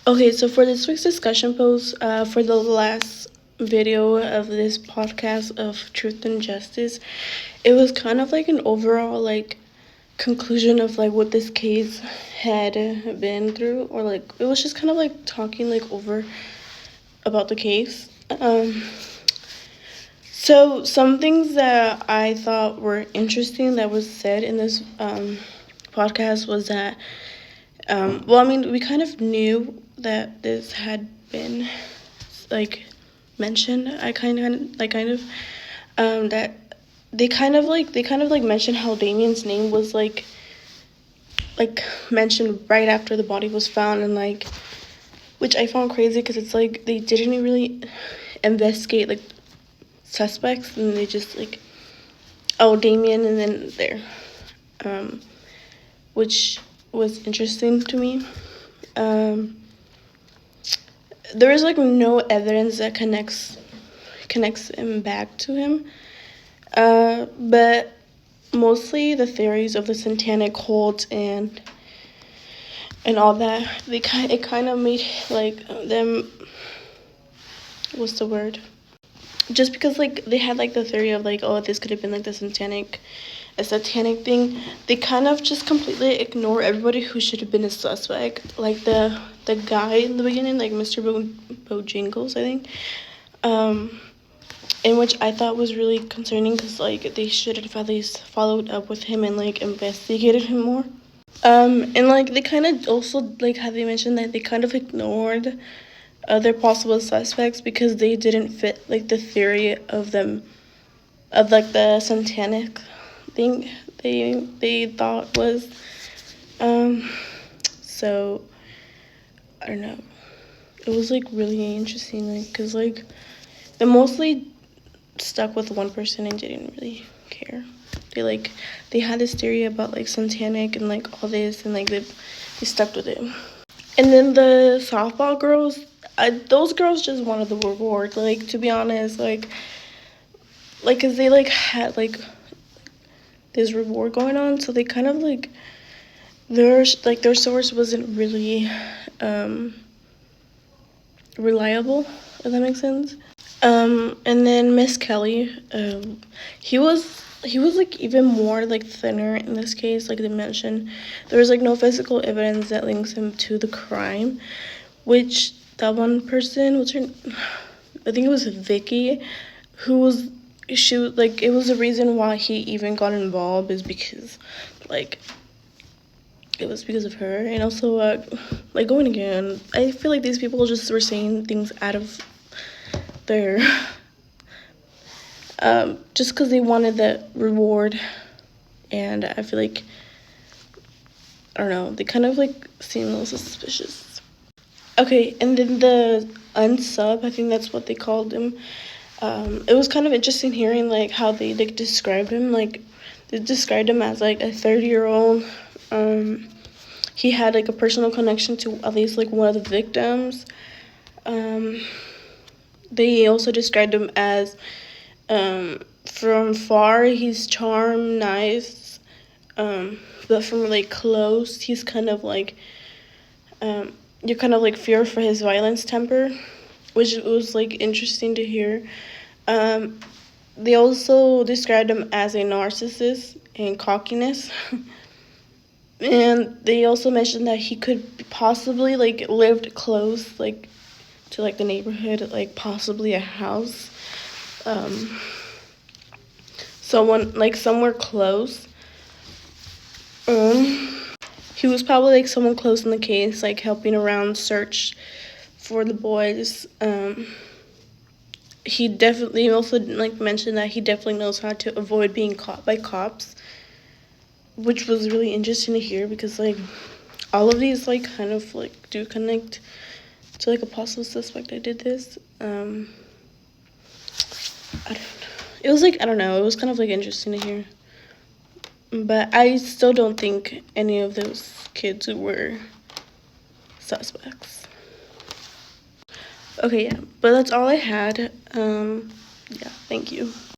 Okay, so for this week's discussion post, for the last video of this podcast of Truth and Justice, it was kind of like an overall like conclusion of like what this case had been through, or like it was just kind of like talking like over about the case. So some things that I thought were interesting that was said in this podcast was that we kind of knew that this had been like mentioned. I kind of that they kind of like mentioned how Damien's name was like mentioned right after the body was found, and like, which I found crazy because it's like they didn't really investigate like suspects, and they just like, oh, Damien, and then there, which was interesting to me. There is like no evidence that connects him back to him, but mostly the theories of the satanic cult and all that, it kind of made like them, what's the word, just because like they had like the theory of like, oh, this could have been like the satanic thing. They kind of just completely ignore everybody who should have been a suspect, like the guy in the beginning, like Mr. Bojangles, I think, in which I thought was really concerning because like they should have at least followed up with him and like investigated him more. And like they kind of also like how they mentioned that they kind of ignored other possible suspects because they didn't fit like the theory of them, of like the satanic thing they thought was. So I don't know. It was like really interesting, like, cause like they mostly stuck with one person and didn't really care. They had this theory about like satanic and like all this, and like they stuck with it. And then the softball girls, those girls just wanted the reward. Like, to be honest, cause they like had like this reward going on, so they kind of like their source wasn't really reliable, if that makes sense. And then Miss Kelly, he was like even more like thinner in this case. Like they mentioned, there was like no physical evidence that links him to the crime, which that one person, what's her, I think it was Vicky, who was, she was like, it was the reason why he even got involved is because like it was because of her. And also like going again, I feel like these people just were saying things out of their just because they wanted the reward. And I feel like, I don't know, they kind of like seem a little suspicious. Okay, and then the unsub, I think that's what they called him. It was kind of interesting hearing like how they like described him. Like they described him as like a 30-year-old. He had like a personal connection to at least like one of the victims. They also described him as, from far he's charm, nice, but from like close he's kind of like, you kind of like fear for his violence temper, which was like interesting to hear. They also described him as a narcissist and cockiness. And they also mentioned that he could possibly like lived close like to like the neighborhood, like possibly a house, someone like somewhere close. He was probably like someone close in the case, like helping around search for the boys. He definitely also like mentioned that he definitely knows how to avoid being caught by cops, which was really interesting to hear because like all of these like kind of like do connect to like a possible suspect that did this. It was like, I don't know, it was kind of like interesting to hear. But I still don't think any of those kids were suspects. Okay, yeah, but that's all I had. Yeah, thank you.